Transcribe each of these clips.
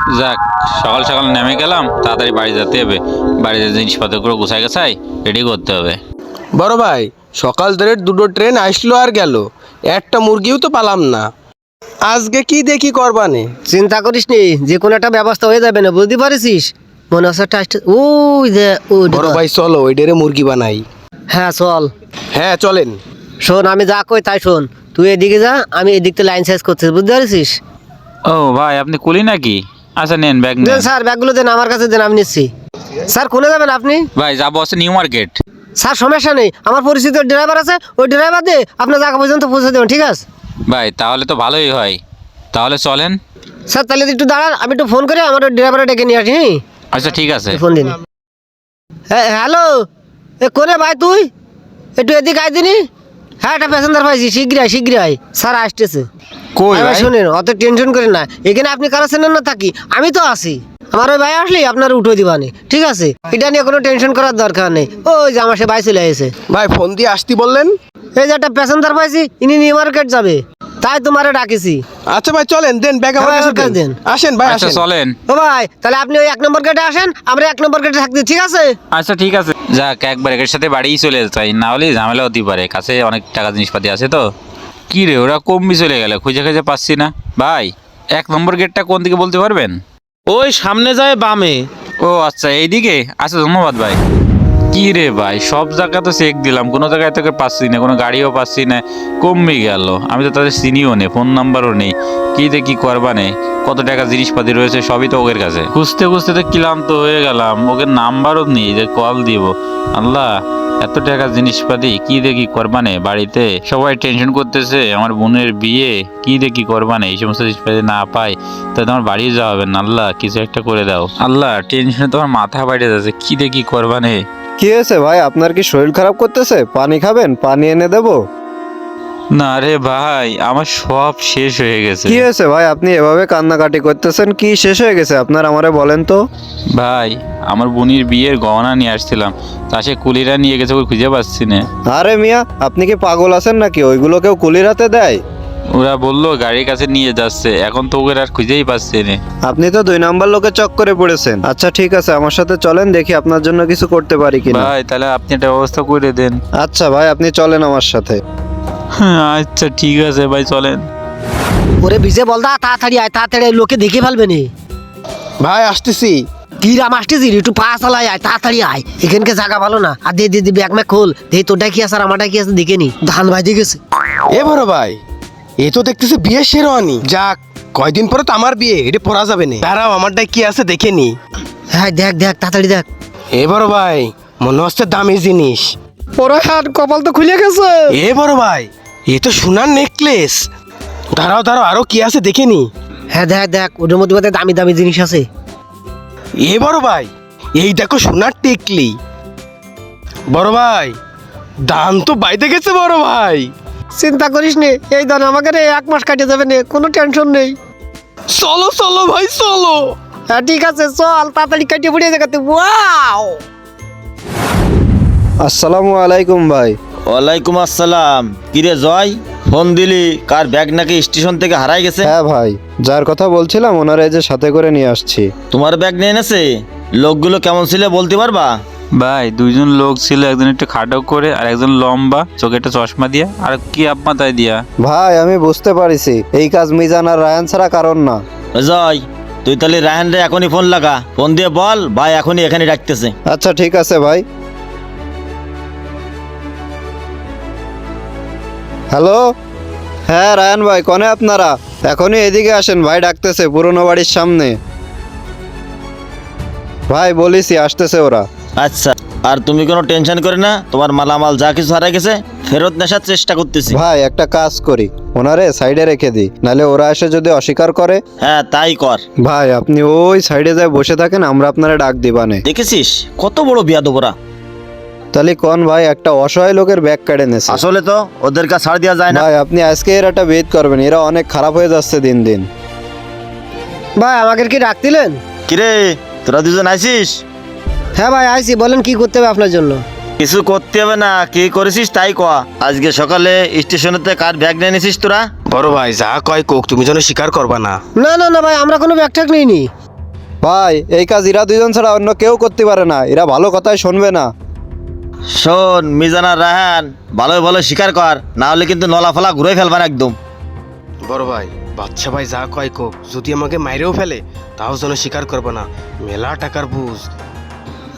যাক, সকাল সকাল নেমে গেলাম, তাড়াতাড়ি বাড়ি যেতে হবে। বাড়িতে জিনিসপত্রগুলো গুছাই গেছাই রেডি করতে হবে। বড় ভাই, সকাল ধরে দুটো ট্রেন আসলো আর গেল, একটা মুরগিও তো পালাম না। আজকে কি দেখি করবানে। চিন্তা করিস নি, যে কোনো একটা ব্যবস্থা হয়ে যাবে না, বুঝতে পারিস? মনে হচ্ছে একটা ওই যে বড় ভাই চলো ওই ডেরে মুরগি বানাই। হ্যাঁ চল। হ্যাঁ চলেন। শোন, আমি যা কই তাই শোন। তুই এদিকে যা, আমি এদিকতে লাইন সাইজ করছিস, বুঝতে পারছিস? ও ভাই, আপনি কুলি নাকি? আচ্ছা নেন ব্যাগ দেন নেন। স্যার, ব্যাগগুলো দেন আমার কাছে, দেন, আমি নিচ্ছি। স্যার কোনে যাবেন আপনি? ভাই যাবো হচ্ছে নিউ মার্কেট। স্যার সমস্যা নেই, আমার পরিচিত ড্রাইভার আছে, ওই ড্রাইভার দিয়ে আপনার জায়গা পর্যন্ত পৌঁছে দেবেন, ঠিক আছে? ভাই তাহলে তো ভালোই হয়, তাহলে চলেন। স্যার তাহলে একটু দাঁড়ান, আমি একটু ফোন করে আমার ড্রাইভারে ডেকে নিয়ে আসি। হ্যাঁ আচ্ছা ঠিক আছে। ফোন দিন। হ্যাঁ হ্যালো, এ কোনে ভাই তুই? একটু এদিকে আয় দিনি। হ্যাঁ একটা প্যাসেঞ্জার পাইছি, শীঘ্রই শীঘ্রই স্যার আসতেছে। কই ভাই ভাই? শুনেন, অত টেনশন করেন না, এখানে আপনি কারো চেনেন না থাকি, আমি তো আছি। আমার ওই ভাই আসলেই আপনার উঠে দিবানি, ঠিক আছে? এটা নিয়ে কোনো টেনশন করার দরকার নেই। ওই যে আমার সে ভাই চলে এসেছে। ভাই ফোন দিয়ে আসতে বললেন। এই যে একটা প্যাসেঞ্জার পাইছি, ইনি নিউ মার্কেট যাবে, তাই তোমারে ডাকিছি। আচ্ছা ভাই চলেন, দেন ব্যাগ আমার হ্যাঁ, কাছে দেন। দেন। আসেন ভাই আচ্ছা আসেন। চলেন। ও ভাই, তাহলে আপনি ওই 1 নম্বর গেটে আসেন, আমরা 1 নম্বর গেটে থাকতে, ঠিক আছে? আচ্ছা ঠিক আছে। যাক, একবার একের সাথে বাড়িই চলে যাই, না হলে ঝামেলা হতে পারে। কাছে অনেক টাকা জিনিসপাতি আছে তো। কি রে, ওরা কমবি চলে গেল, খুঁজে খুঁজে পাচ্ছি না। ভাই 1 নম্বর গেটটা কোন দিকে বলতে পারবেন? ওই সামনে যায় বামে। ও আচ্ছা, এইদিকে। আচ্ছা ধন্যবাদ ভাই। কি রে ভাই, সব জায়গা তো চেক দিলাম, কোনো জায়গায় তোকে পাচ্ছি না, কোনো গাড়িও পাচ্ছি না, কমবি গেল। আমি তো তাদের চিনিও নেই, ফোন নাম্বারও নেই। কি যে কি করবা নেই, কত টাকা জিনিসপাতি রয়েছে সবই তো ওদের কাছে। খুঁজতে খুঁজতে তো ক্লান্ত হয়ে গেলাম, ওকে নাম্বারও নেই যে কল দিব। আল্লাহ, এত টাকা জিনিসপাতি কি দেখি করবানে। বাড়িতে সবাই টেনশন করতেছে আমার বোনের বিয়ে, কি দেখি করবানে। এই সমস্ত জিনিসপাতি না পাই তাহলে আমার বাড়ি যাওয়া হবে না। আল্লাহ কিছু একটা করে দাও। আল্লাহ, টেনশনে তোমার মাথা বাইরে যাচ্ছে, কি দেখি করবানে। কি হয়েছে ভাই, আপনার কি শরীর খারাপ করতেছে? পানি খাবেন? পানি এনে দেবো? না রে ভাই, আমার সব শেষ হয়ে গেছে। কি হয়েছে ভাই, আপনি এভাবে কান্নাকাটি করতেছেন? কি শেষ হয়ে গেছে আপনার, আমারে বলেন তো। ভাই আমার বোনের বিয়ের গহনা নিয়ে আসছিলাম, তা সে কুলিরা নিয়ে গেছে, ওই খুঁজে পাচ্ছি না। আরে মিয়া, আপনি কি পাগল আছেন নাকি? ওইগুলো কেউ কুলির হাতে দেয়? ওরা বললো গাড়ির কাছে নিয়ে যাচ্ছে, এখন তো ওকে আর খুঁজেই পাচ্ছি না। আপনি তো 2 নাম্বার লোকের চক্করে পড়েছেন। আচ্ছা ঠিক আছে, আমার সাথে চলেন, দেখি আপনার জন্য কিছু করতে পারি কিনা। ভাই তাহলে আপনি একটা ব্যবস্থা করে দেন। আচ্ছা ভাই, আপনি চলেন আমার সাথে। আচ্ছা ঠিক আছে ভাই, চলেন। ওরে ভিজে বল দা, তাড়াতাড়ি আয়, তাড়াতাড়ি আয়, লোকে দেখে ফেলবে নি। ভাই আসতেছি। কি রাম আসতেছি, একটু পা চালাই আয়, তাড়াতাড়ি আয়, এখানকে জায়গা ভালো না। আর দে দে দে ব্যাগ ম্যাগ খোল, দে তোরটা কি আছে আর আমারটা কি আছে দেখে নি। ধান ভাই দেখেছে। এ বড় ভাই, এ তো দেখতেছি বিয়ের শেরওয়ানি। যাক, কয়দিন পরে তো আমার বিয়ে, এটা পরা যাবে না। দাঁড়াও আমারটা কি আছে দেখে নি। হ্যাঁ দেখ দেখ, তাড়াতাড়ি দেখ। এ বড় ভাই, মনে হচ্ছে দামি জিনিস। ওরে হ্যাঁ, কপাল তো খুলে গেছে। এ বড় ভাই, এ তো সোনার নেকলেস। দাঁড়াও দাঁড়াও, আরো কি আছে দেখে নি। হ্যাঁ দেখ দেখ, ওটার মধ্যে বোধহয় দামি দামি জিনিস আছে। এ বড় ভাই, এই দেখো সোনার টিকলি। বড় ভাই, দাম তো বাইতে গেছে বড় ভাই। চিন্তা করিস নে, এই দান আমাকে রে 1 মাস কাটে যাবে নে, কোনো টেনশন নেই। চলো চলো ভাই চলো। হ্যাঁ ঠিক আছে, চল তাড়াতাড়ি কাটিয়ে পড়িয়ে দেখাতে। ওয়াও, আসসালামু আলাইকুম ভাই। ওয়ালাইকুম আসসালাম। কিরে জয়, ফোন দিলি? কার ব্যাগ নাকি স্টেশন থেকে হারাই গেছে? হ্যাঁ ভাই, যার কথা বলছিলাম ওনারা এই যে সাথে করে নিয়ে আসছি। তোমার ব্যাগ নিয়ে এনেছে? লোকগুলো কেমন ছিল বলতে পারবা? ভাই 2জন লোক ছিল, একজন একটু খাটো করে আর একজন লম্বা, চোখে একটা চশমা দিয়া আর কি মাথায় দিয়া। ভাই আমি বুঝতে পারিছি, এই কাজ মিজান আর রায়ান ছাড়া কারণ না। জয়, তুই তাহলে রায়হান রে এখনই ফোন লাগা, ফোন দিয়ে বল ভাই এখনই এখানে ডাকতেছে। আচ্ছা ঠিক আছে ভাই। হ্যালো, হ্যাঁ রায়ান ভাই, কনে আপনারা? এখনই এদিকে আসেন, ভাই ডাকতেছে পুরনো বাড়ির সামনে। ভাই বলিছি আসতেছে ওরা। আচ্ছা, আর তুমি কোনো টেনশন করে না, তোমার মালামাল যা কিছু হারাই গেছে ফেরত নেশার চেষ্টা করতেছি। ভাই একটা কাজ করি, ওনারে সাইডে রেখে দিই, নাহলে ওরা এসে যদি অস্বীকার করে। হ্যাঁ তাই কর। ভাই আপনি ওই সাইডে যায় বসে থাকেন, আমরা আপনারা ডাক দিবানে। দেখেছিস কত বড় বিয়াদব ওরা। তাহলে কোন ভাই, একটা অসহায় লোকের ব্যাগ কেড়ে নেছে। আসলে তো ওদের কাছে ছাড় দেওয়া যায় না। ভাই আপনি আজকে এর একটা ভেদ করবেন, এরা অনেক খারাপ হয়ে যাচ্ছে দিন দিন। ভাই আমাকে কি ডাক দিলেন? কিরে, তোরা দুজন আইছিস? হ্যাঁ ভাই আইছি, বলেন কি করতে হবে আপনার জন্য। কিছু করতে হবে না, কি করেছিস তাই কয়া। আজকে সকালে স্টেশনেতে কার ব্যাগ নিয়ে নিছিস তোরা? বড় ভাই যা কয় কোক, তুমি যেন স্বীকার করবা না। না না না ভাই, আমরা কোনো ব্যাগ ট্যাগ নিইনি। ভাই এই কাজ এরা দুজন ছাড়া অন্য কেউ করতে পারে না, এরা ভালো কথাই শুনবে না। শোন মিজান আর রাহান, ভালো ভালো স্বীকার কর, না হলে কিন্তু নলা ফলা ঘুরে ফেলবার একদম। বড় ভাই বাচ্চা ভাই যা কয় কোক, যদি আমাকে মাইরেও ফেলে তাও যেন স্বীকার করবো না, মেলা টাকার বুঝ।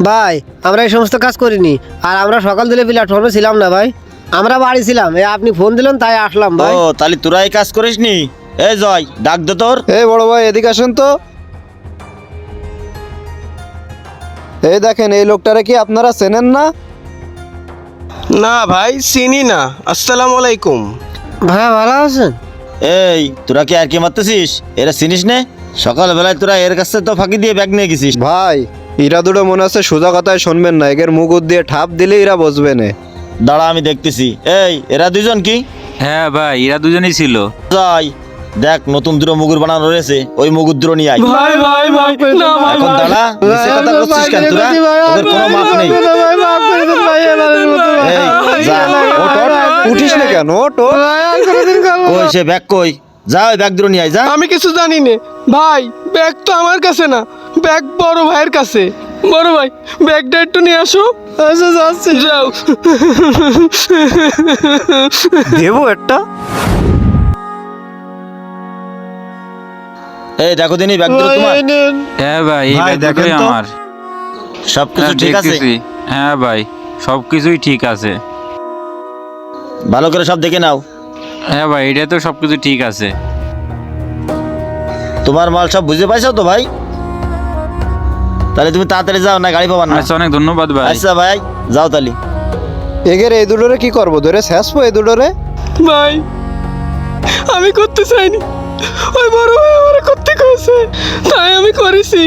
ভাই আমরা এই সমস্ত কাজ করিনি, আর আমরা সকাল দিলে প্ল্যাটফর্মে ছিলাম না ভাই, আমরা বাড়ি ছিলাম, এই আপনি ফোন দিলেন তাই আসলাম ভাই। ও তাহলে তোরা এই কাজ করিস নি? এই জয় ডাক দে তোর। এই বড় ভাই এদিকে আসেন তো। এই দেখেন এই লোকটারে কি আপনারা চেনেন না? না ভাই চিনি না। আসসালামু আলাইকুম। ভাই ভালো আছেন? এই তোরা কি আর কি মারতেছিস? এরা চিনিস নে? সকালবেলায় তোরা এর কাছে তো ফাঁকি দিয়ে ব্যাগ নিয়ে গেছিস। ভাই এরা দুটো মনে হচ্ছে সোজা কথায় শুনবেন না, এদের মুখ দিয়ে ঠাপ দিলে এরা বসবে না। দাঁড়া আমি দেখতেছি। এই এরা দুজন কি? হ্যাঁ ভাই, এরা দুজনেই ছিল। জয় দেখ নতুন দুটো মুগুর বানানো রয়েছে, ওই মুগুর দুটো নিয়ে আয়। ভাই ভাই ভাই না ভাই এখন দাঁড়া, মিথ্যে কথা করছিস কেন তোরা? তোদের কোনো মাপ নেই। এই যা, ওঠ, ওঠ। উঠিস না কেন? ওঠ, ওঠ। কই সে ব্যাগ কই? যা ওই ব্যাগ দুটো নিয়ে আয় যা। আমি কিছু জানি না ভাই, ব্যাগ তো আমার কাছে না, ব্যাগ বড় ভাইয়ের কাছে। বড় ভাই ব্যাগটা একটু নিয়ে আসো। আচ্ছা যাচ্ছি, যাও। দেবো একটা। এই দেখো দিনি ব্যাগ দুটো তোমার? হ্যাঁ ভাই, এই ভাই, ব্যাগ দুটোই দেখেন তো। আমার। সবকিছু হ্যাঁ, ঠিক আছে? দেখতেছি। হ্যাঁ ভাই, সবকিছুই ঠিক আছে। ভালো করে সব দেখে নাও। হ্যাঁ ভাই, এটা তো সবকিছু ঠিক আছে। তোমার মাল সব বুঝে পাইছো তো ভাই? তাহলে তুমি তাড়াতাড়ি যাও, না গাড়ি পাবার না। আচ্ছা, অনেক ধন্যবাদ ভাই। আচ্ছা ভাই যাও তাহলে। এগের এই দুটোরে কি করবো? ধরে শেষবো এই দুটোরে? ভাই আমি করতে চাইনি, ওই বড় ভাই আমার করতে কইছে, তাই আমি করেছি।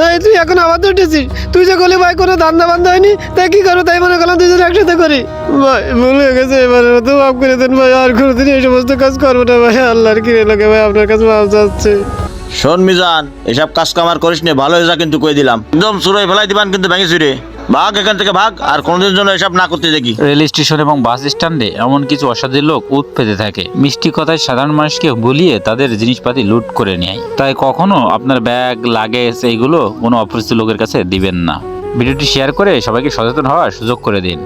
এই তুই এখন আবার তো উঠেছিস, তুই যে গলি ভাই কোনো ধান্দা বান্ধা হয়নি, তাই কি করো, তাই মনে করলাম দুজন একসাথে করি। ভাই ভুল হয়ে গেছে, এবারে মতো মাফ করে দেন ভাই, আর কোনোদিন এই সমস্ত কাজ করবো না ভাই, আল্লাহর কিরে লোকে ভাই আপনার কাছে মাফ চাচ্ছে। শোন মিজান, এসব কাজ কামার করিস নে, ভালো হয়ে যা কিন্তু কই দিলাম। একদম চুড়োয় ফেলাই দিবান কিন্তু ভেঙে চুড়ে। ভাগ এখান থেকে ভাগ, আর কোনোদিন জন্য এসব না করতে দেখি। রেল স্টেশন এবং বাস স্ট্যান্ডে এমন কিছু অসাধু লোক উৎ পেতে থাকে, মিষ্টি কথায় সাধারণ মানুষকে ভুলিয়ে তাদের জিনিসপাতি লুট করে নেয়। তাই কখনো আপনার ব্যাগ, লাগেজ এইগুলো কোনো অপরিচিত লোকের কাছে দিবেন না। ভিডিওটি শেয়ার করে সবাইকে সচেতন হওয়ার সুযোগ করে দিন।